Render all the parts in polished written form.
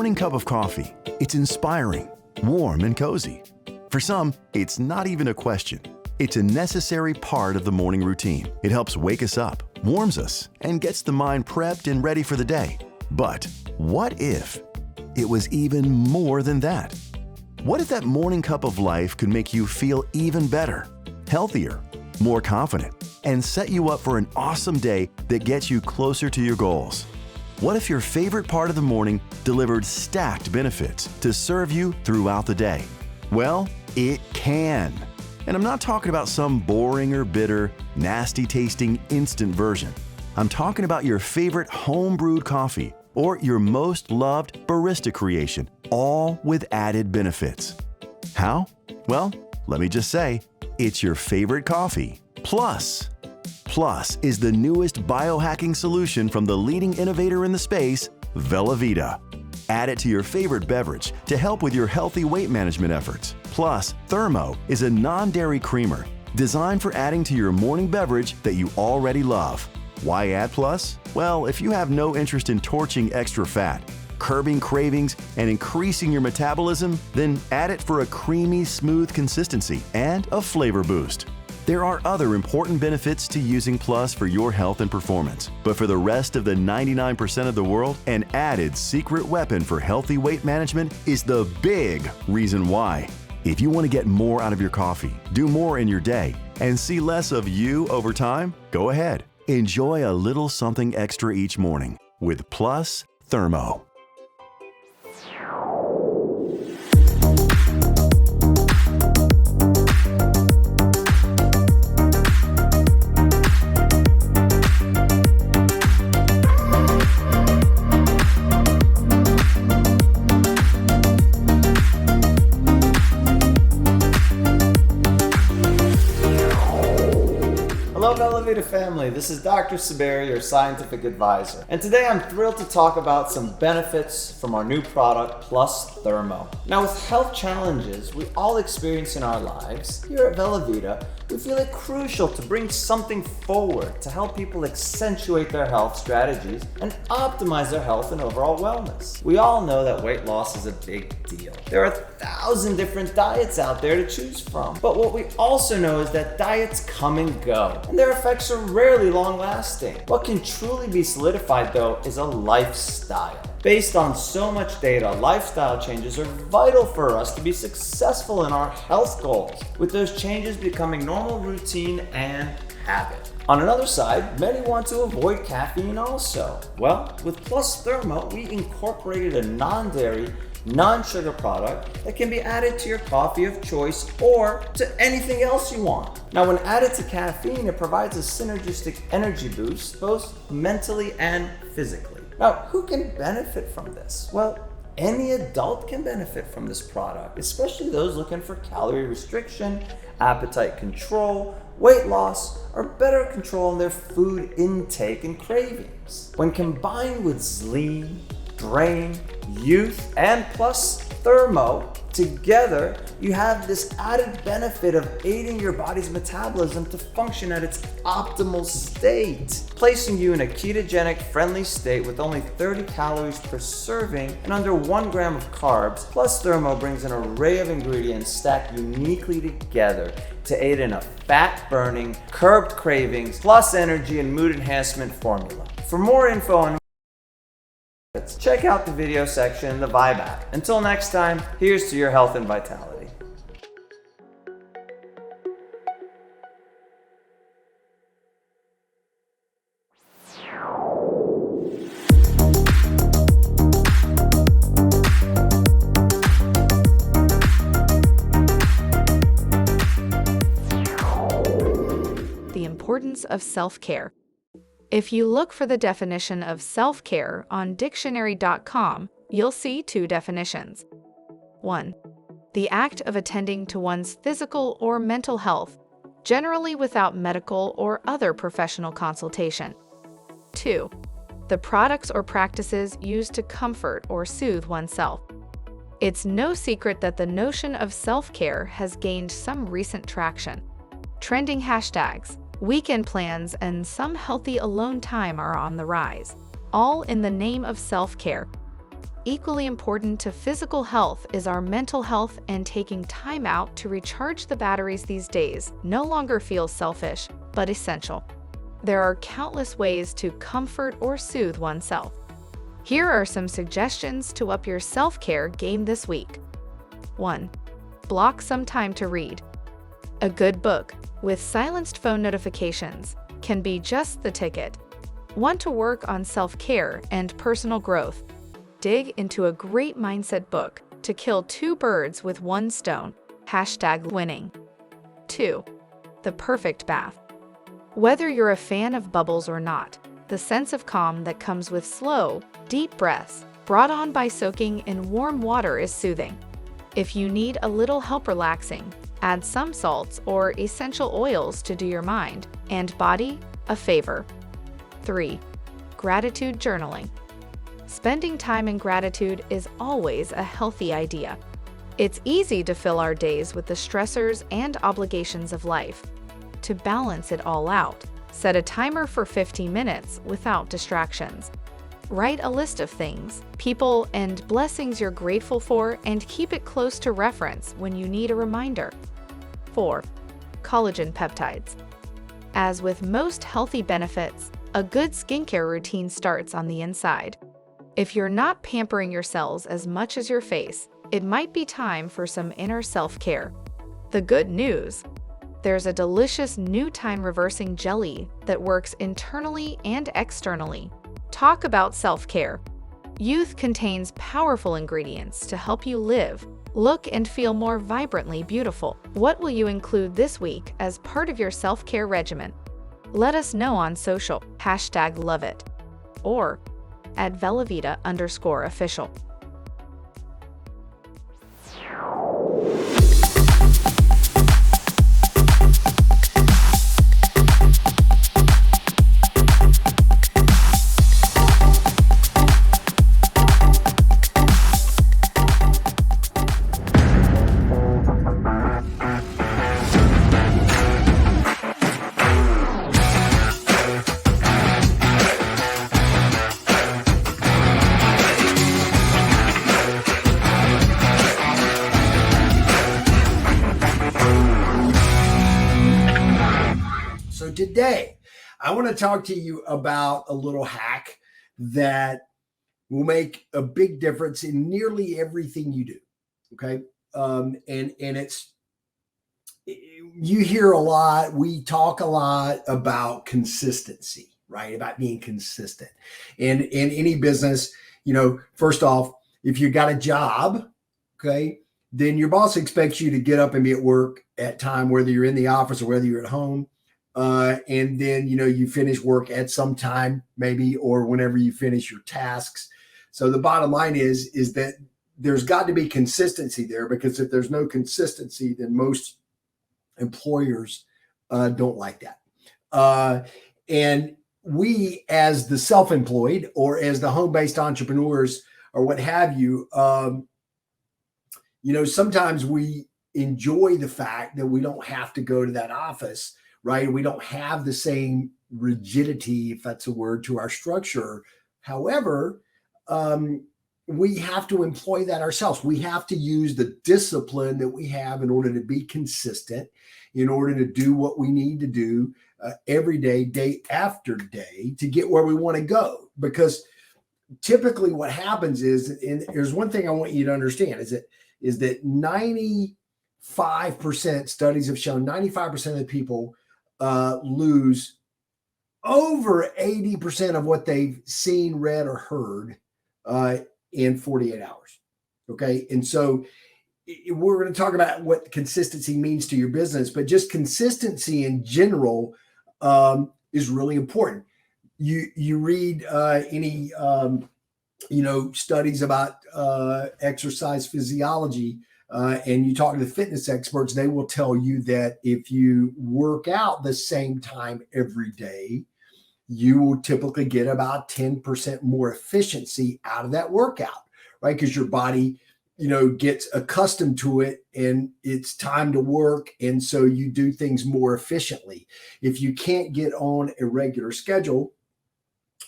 morning cup of coffee. It's inspiring, warm, and cozy. For some, it's not even a question. It's a necessary part of the morning routine. It helps wake us up, warms us, and gets the mind prepped and ready for the day. But what if it was even more than that? What if that morning cup of life could make you feel even better, healthier, more confident, and set you up for an awesome day that gets you closer to your goals? What if your favorite part of the morning delivered stacked benefits to serve you throughout the day? Well, it can. And I'm not talking about some boring or bitter, nasty-tasting instant version. I'm talking about your favorite home-brewed coffee or your most loved barista creation, all with added benefits. How? Well, let me just say, it's your favorite coffee plus. Plus is the newest biohacking solution from the leading innovator in the space, Velovita. Add it to your favorite beverage to help with your healthy weight management efforts. Plus, Thermo is a non-dairy creamer designed for adding to your morning beverage that you already love. Why add plus? Well, if you have no interest in torching extra fat, curbing cravings, and increasing your metabolism, then add it for a creamy, smooth consistency and a flavor boost. There are other important benefits to using Plus for your health and performance, but for the rest of the 99% of the world, an added secret weapon for healthy weight management is the big reason why. If you want to get more out of your coffee, do more in your day, and see less of you over time, go ahead. Enjoy a little something extra each morning with Plus Thermo. Hello Velovita family, this is Dr. Saberi, your scientific advisor. And today I'm thrilled to talk about some benefits from our new product, Plus Thermo. Now with health challenges we all experience in our lives, here at Velovita, we feel it crucial to bring something forward to help people accentuate their health strategies and optimize their health and overall wellness. We all know that weight loss is a big deal. There are 1,000 different diets out there to choose from. But what we also know is that diets come and go, and their effects are rarely long-lasting. What can truly be solidified though is a lifestyle. Based on so much data, lifestyle changes are vital for us to be successful in our health goals, with those changes becoming normal routine and habit. On another side, many want to avoid caffeine also. Well, with Plus Thermo, we incorporated a non-dairy, non-sugar product that can be added to your coffee of choice or to anything else you want. Now, when added to caffeine, it provides a synergistic energy boost, both mentally and physically. Now, who can benefit from this? Well, any adult can benefit from this product, especially those looking for calorie restriction, appetite control, weight loss, or better control in their food intake and cravings. When combined with Zlean, Brain, Youth, and Plus Thermo, together you have this added benefit of aiding your body's metabolism to function at its optimal state, placing you in a ketogenic friendly state with only 30 calories per serving and under 1 gram of carbs. Plus Thermo brings an array of ingredients stacked uniquely together to aid in a fat burning, curbed cravings, plus energy and mood enhancement formula. For more info on check out the video section in the Vibe app. Until next time, here's to your health and vitality. The importance of self-care. If you look for the definition of self-care on dictionary.com, you'll see 2 definitions. 1. The act of attending to one's physical or mental health, generally without medical or other professional consultation. 2. The products or practices used to comfort or soothe oneself. It's no secret that the notion of self-care has gained some recent traction. Trending hashtags, weekend plans, and some healthy alone time are on the rise, all in the name of self-care. Equally important to physical health is our mental health, and taking time out to recharge the batteries these days no longer feels selfish, but essential. There are countless ways to comfort or soothe oneself. Here are some suggestions to up your self-care game this week. 1. Block some time to read. A good book, with silenced phone notifications, can be just the ticket. Want to work on self-care and personal growth? Dig into a great mindset book to kill two birds with one stone. #winning. 2. The perfect bath. Whether you're a fan of bubbles or not, the sense of calm that comes with slow, deep breaths, brought on by soaking in warm water, is soothing. If you need a little help relaxing, add some salts or essential oils to do your mind and body a favor. 3. Gratitude journaling. Spending time in gratitude is always a healthy idea. It's easy to fill our days with the stressors and obligations of life. To balance it all out, set a timer for 15 minutes without distractions. Write a list of things, people, and blessings you're grateful for, and keep it close to reference when you need a reminder. 4. Collagen peptides. As with most healthy benefits, a good skincare routine starts on the inside. If you're not pampering your cells as much as your face, it might be time for some inner self-care. The good news: there's a delicious new time-reversing jelly that works internally and externally. Talk about self-care. Youth contains powerful ingredients to help you live, look, and feel more vibrantly beautiful. What will you include this week as part of your self-care regimen? Let us know on social, #LoveIt, or at Velovita_official. So today, I want to talk to you about a little hack that will make a big difference in nearly everything you do. Okay. And it's, you hear a lot, we talk a lot about consistency, right? About being consistent. And in any business, first off, if you got a job, okay, then your boss expects you to get up and be at work at time, whether you're in the office or whether you're at home. And then, you finish work at some time, maybe, or whenever you finish your tasks. So the bottom line is that there's got to be consistency there, because if there's no consistency, then most employers don't like that. And we, as the self-employed or as the home-based entrepreneurs or what have you, sometimes we enjoy the fact that we don't have to go to that office, right? We don't have the same rigidity, if that's a word, to our structure. However, we have to employ that ourselves. We have to use the discipline that we have in order to be consistent, in order to do what we need to do every day, day after day, to get where we want to go. Because typically what happens is, and there's one thing I want you to understand, is that 95% studies have shown 95% of the people lose over 80% of what they've seen, read, or heard in 48 hours. Okay. And so we're going to talk about what consistency means to your business, but just consistency in general is really important. You read any studies about exercise physiology, and you talk to the fitness experts, they will tell you that if you work out the same time every day, you will typically get about 10% more efficiency out of that workout, right? Because your body, gets accustomed to it and it's time to work. And so you do things more efficiently. If you can't get on a regular schedule,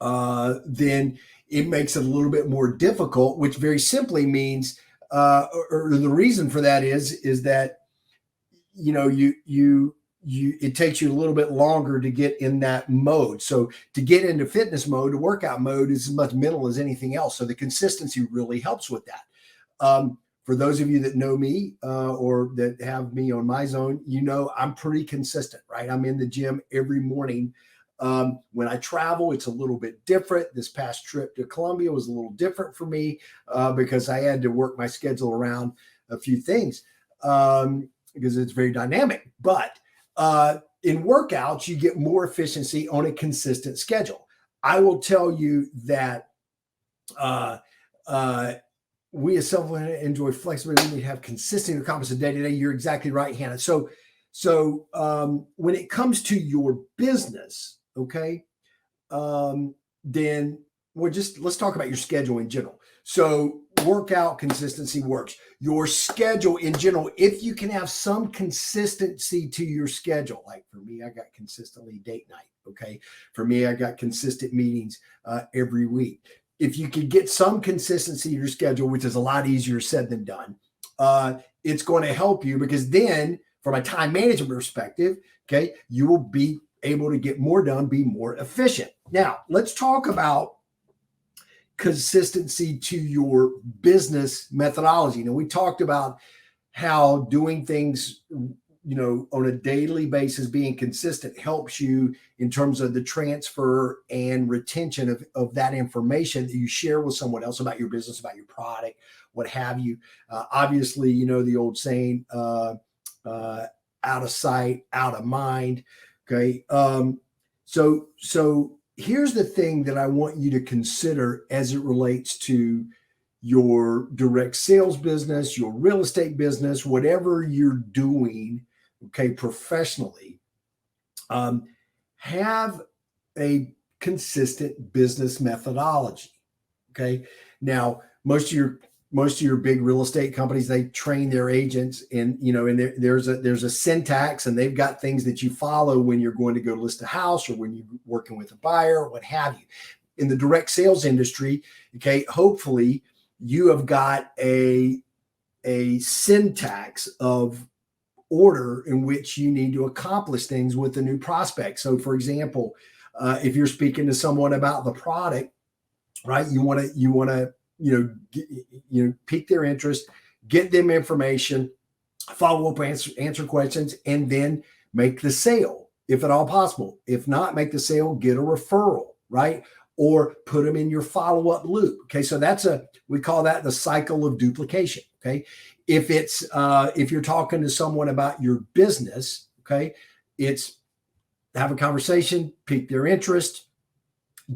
then it makes it a little bit more difficult, which very simply means, or the reason for that is that, it takes you a little bit longer to get in that mode. So to get into fitness mode, to workout mode is as much mental as anything else. So the consistency really helps with that. For those of you that know me or that have me on my zone, I'm pretty consistent, right? I'm in the gym every morning. When I travel, it's a little bit different. This past trip to Colombia was a little different for me because I had to work my schedule around a few things because it's very dynamic. But in workouts, you get more efficiency on a consistent schedule. I will tell you that we as self-employed enjoy flexibility. We need to have consistency to accomplish the day-to-day. You're exactly right, Hannah. So when it comes to your business, okay, then let's talk about your schedule in general. So workout consistency works. Your schedule in general, if you can have some consistency to your schedule, like for me, I got consistently date night. Okay. For me, I got consistent meetings every week. If you could get some consistency to your schedule, which is a lot easier said than done, it's going to help you because then from a time management perspective, okay, you will be able to get more done, be more efficient. Now, let's talk about consistency to your business methodology. Now, we talked about how doing things, on a daily basis, being consistent helps you in terms of the transfer and retention of that information that you share with someone else about your business, about your product, what have you. Obviously, the old saying, out of sight, out of mind. Okay. So here's the thing that I want you to consider as it relates to your direct sales business, your real estate business, whatever you're doing, okay, professionally, have a consistent business methodology. Okay. Now, most of your big real estate companies, they train their agents and there's a syntax and they've got things that you follow when you're going to go list a house or when you're working with a buyer or what have you. In the direct sales industry, okay, hopefully you have got a syntax of order in which you need to accomplish things with a new prospect. So for example, if you're speaking to someone about the product, right, you want to pique their interest, get them information, follow up, answer questions, and then make the sale if at all possible. If not, make the sale, get a referral, right? Or put them in your follow-up loop. Okay. So we call that the cycle of duplication. Okay. If you're talking to someone about your business, okay, it's have a conversation, pique their interest,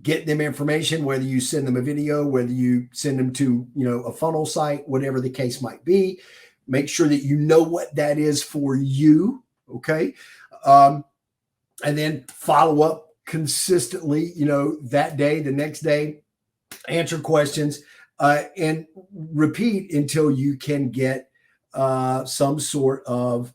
get them information, whether you send them a video, whether you send them to, a funnel site, whatever the case might be. Make sure that you know what that is for you. Okay. And then follow up consistently, that day, the next day, answer questions, and repeat until you can get some sort of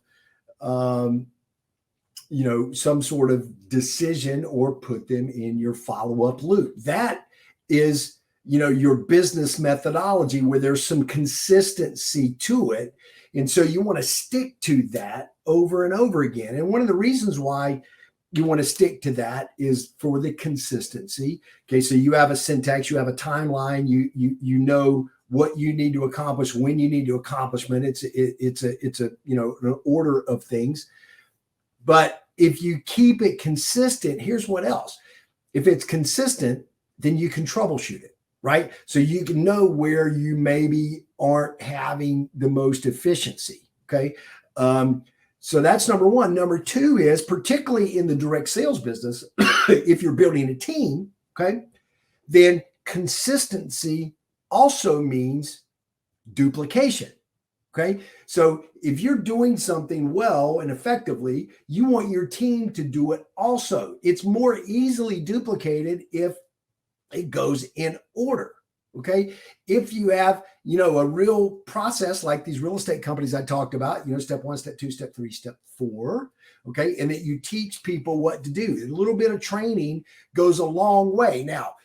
decision or put them in your follow-up loop. That is, your business methodology where there's some consistency to it. And so you want to stick to that over and over again. And one of the reasons why you want to stick to that is for the consistency. Okay. So you have a syntax, you have a timeline, you know what you need to accomplish, when you need to accomplish it. It's an order of things. But if you keep it consistent, here's what else. If it's consistent, then you can troubleshoot it, right? So you can know where you maybe aren't having the most efficiency. Okay. So that's number one. Number two is, particularly in the direct sales business, if you're building a team, okay, then consistency also means duplication. Okay. So if you're doing something well and effectively, you want your team to do it also. It's more easily duplicated if it goes in order. Okay. If you have, a real process like these real estate companies I talked about, step 1, step 2, step 3, step 4. Okay. And that you teach people what to do. A little bit of training goes a long way. Now,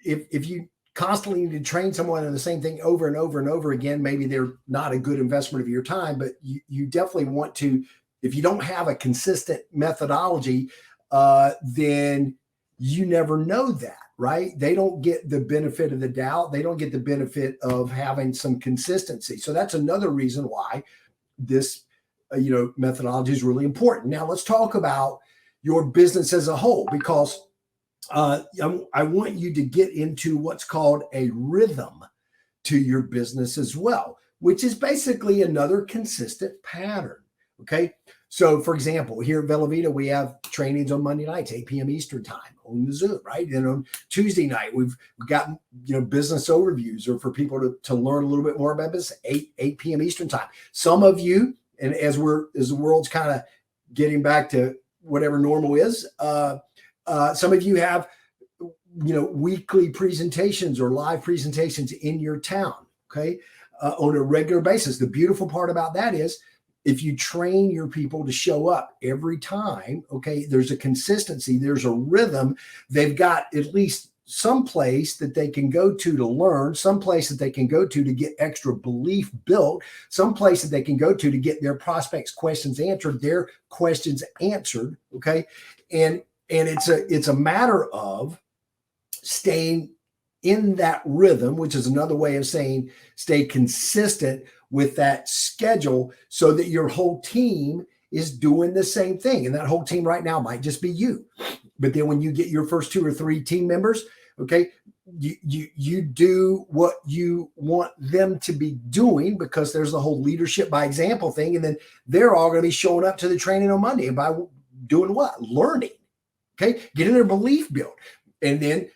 if you constantly need to train someone in the same thing over and over and over again, maybe they're not a good investment of your time, but you definitely want to, if you don't have a consistent methodology, then you never know that, right? They don't get the benefit of the doubt. They don't get the benefit of having some consistency. So that's another reason why this, methodology is really important. Now let's talk about your business as a whole, because I want you to get into what's called a rhythm to your business as well, which is basically another consistent pattern. Okay. So for example, here at Velovita, we have trainings on Monday nights, 8 p.m. Eastern time on the Zoom, right? And on Tuesday night, we've got, business overviews, or for people to learn a little bit more about business, 8 p.m. Eastern time. Some of you, and as the world's kind of getting back to whatever normal is, some of you have, weekly presentations or live presentations in your town, okay, on a regular basis. The beautiful part about that is, if you train your people to show up every time, okay, there's a consistency, there's a rhythm. They've got at least some place that they can go to learn, some place that they can go to get extra belief built, some place that they can go to get their prospects' questions answered, their questions answered, okay? And it's a matter of staying in that rhythm, which is another way of saying stay consistent with that schedule, so that your whole team is doing the same thing. And that whole team right now might just be you. But then when you get your first 2 or 3 team members, okay, you do what you want them to be doing, because there's the whole leadership by example thing. And then they're all going to be showing up to the training on Monday. And by doing what? Learning, okay, getting their belief built. And then,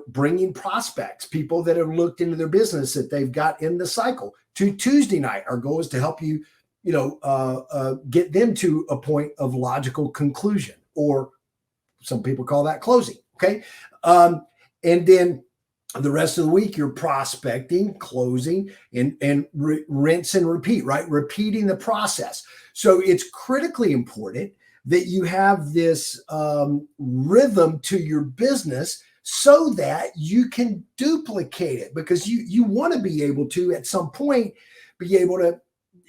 bringing prospects, people that have looked into their business that they've got in the cycle, to Tuesday night. Our goal is to help you, get them to a point of logical conclusion, or some people call that closing. Okay. And then the rest of the week, you're prospecting, closing, and rinse and repeat, right? Repeating the process. So it's critically important that you have this rhythm to your business, so that you can duplicate it, because you want to be able to, at some point, be able to,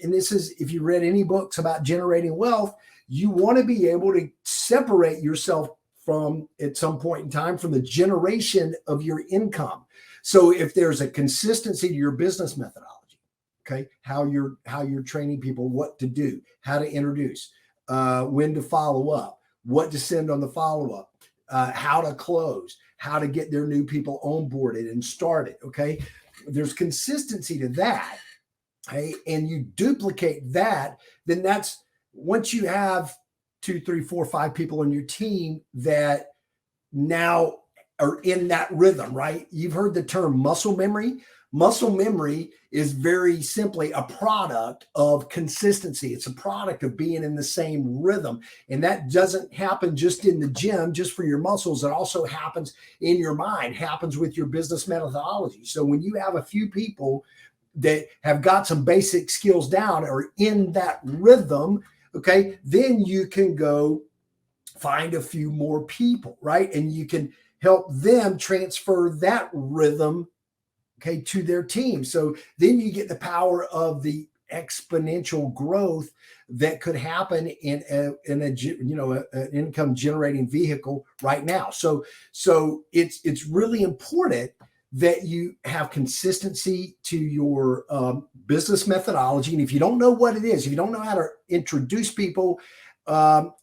and this is, if you read any books about generating wealth, you want to be able to separate yourself from, at some point in time, from the generation of your income. So if there's a consistency to your business methodology, okay, how you're training people, what to do, how to introduce, when to follow up, what to send on the follow-up, how to close, how to get their new people onboarded and started, okay? There's consistency to that, okay? And you duplicate that, then that's, once you have 2, 3, 4, 5 people on your team that now are in that rhythm, right? You've heard the term muscle memory. Muscle memory is very simply a product of consistency. It's a product of being in the same rhythm. And that doesn't happen just in the gym, just for your muscles. It also happens in your mind, happens with your business methodology. So when you have a few people that have got some basic skills down, or in that rhythm, okay, then you can go find a few more people, right? And you can help them transfer that rhythm, okay, to their team. So then you get the power of the exponential growth that could happen in an income generating vehicle right now. So it's really important that you have consistency to your business methodology. And if you don't know what it is, if you don't know how to introduce people, or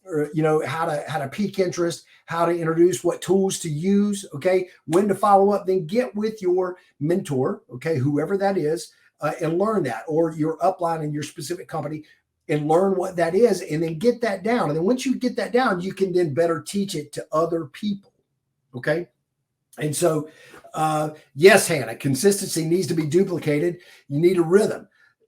how to pique interest, how to introduce, what tools to use, okay, when to follow up, then get with your mentor, okay, whoever that is, and learn that, or your upline in your specific company, and learn what that is, and then get that down. And then once you get that down, you can then better teach it to other people, okay? And so, yes, Hannah, consistency needs to be duplicated. You need a rhythm.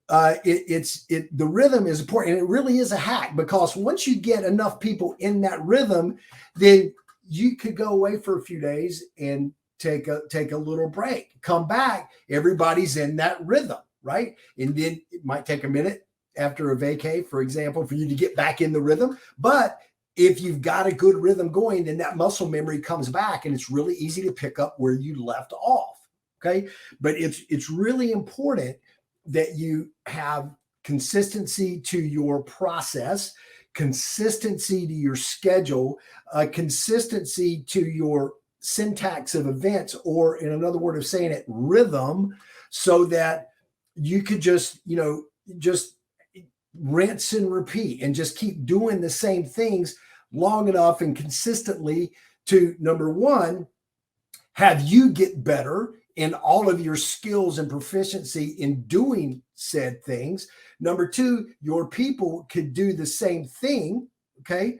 The rhythm is important, and it really is a hack, because once you get enough people in that rhythm, then you could go away for a few days and take a little break, come back, everybody's in that rhythm, right? And then it might take a minute after a vacay, for example, for you to get back in the rhythm, but if you've got a good rhythm going, then that muscle memory comes back and it's really easy to pick up where you left off. Okay. But it's really important that you have consistency to your process, consistency to your schedule, consistency to your syntax of events, or in another word of saying it, rhythm, so that you could just rinse and repeat and just keep doing the same things long enough and consistently to, number one, have you get better in all of your skills and proficiency in doing said things. Number two, your people could do the same thing. Okay.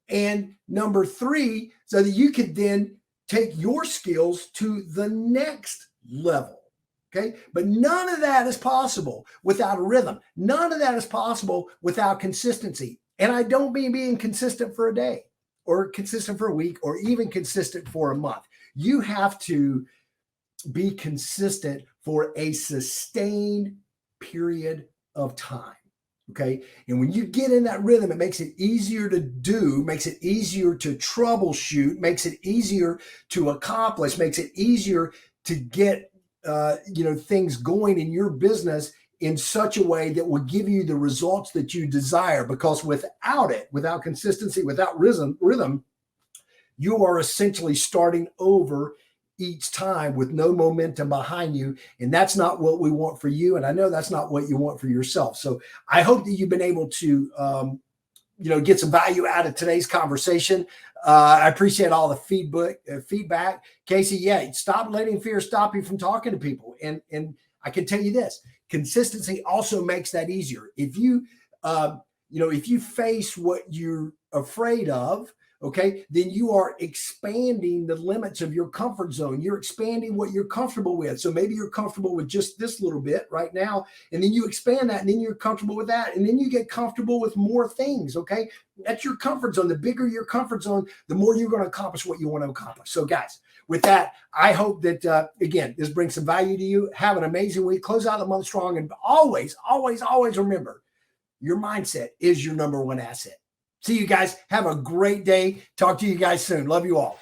And number three, so that you could then take your skills to the next level. Okay. But none of that is possible without a rhythm. None of that is possible without consistency. And I don't mean being consistent for a day or consistent for a week or even consistent for a month. You have to be consistent for a sustained period of time. Okay. And when you get in that rhythm, it makes it easier to do, makes it easier to troubleshoot, makes it easier to accomplish, makes it easier to get things going in your business in such a way that will give you the results that you desire. Because without it, without consistency, without rhythm, you are essentially starting over each time with no momentum behind you. And that's not what we want for you. And I know that's not what you want for yourself. So I hope that you've been able to, get some value out of today's conversation. I appreciate all the feedback. Casey, stop letting fear stop you from talking to people. And I can tell you this, consistency also makes that easier. If you, if you face what you're afraid of, okay, then you are expanding the limits of your comfort zone. You're expanding what you're comfortable with. So maybe you're comfortable with just this little bit right now, and then you expand that, and then you're comfortable with that, and then you get comfortable with more things, okay? That's your comfort zone. The bigger your comfort zone, the more you're going to accomplish what you want to accomplish. So guys, with that, I hope that, again, this brings some value to you. Have an amazing week. Close out the month strong, and always, always, always remember, your mindset is your number one asset. See you guys. Have a great day. Talk to you guys soon. Love you all.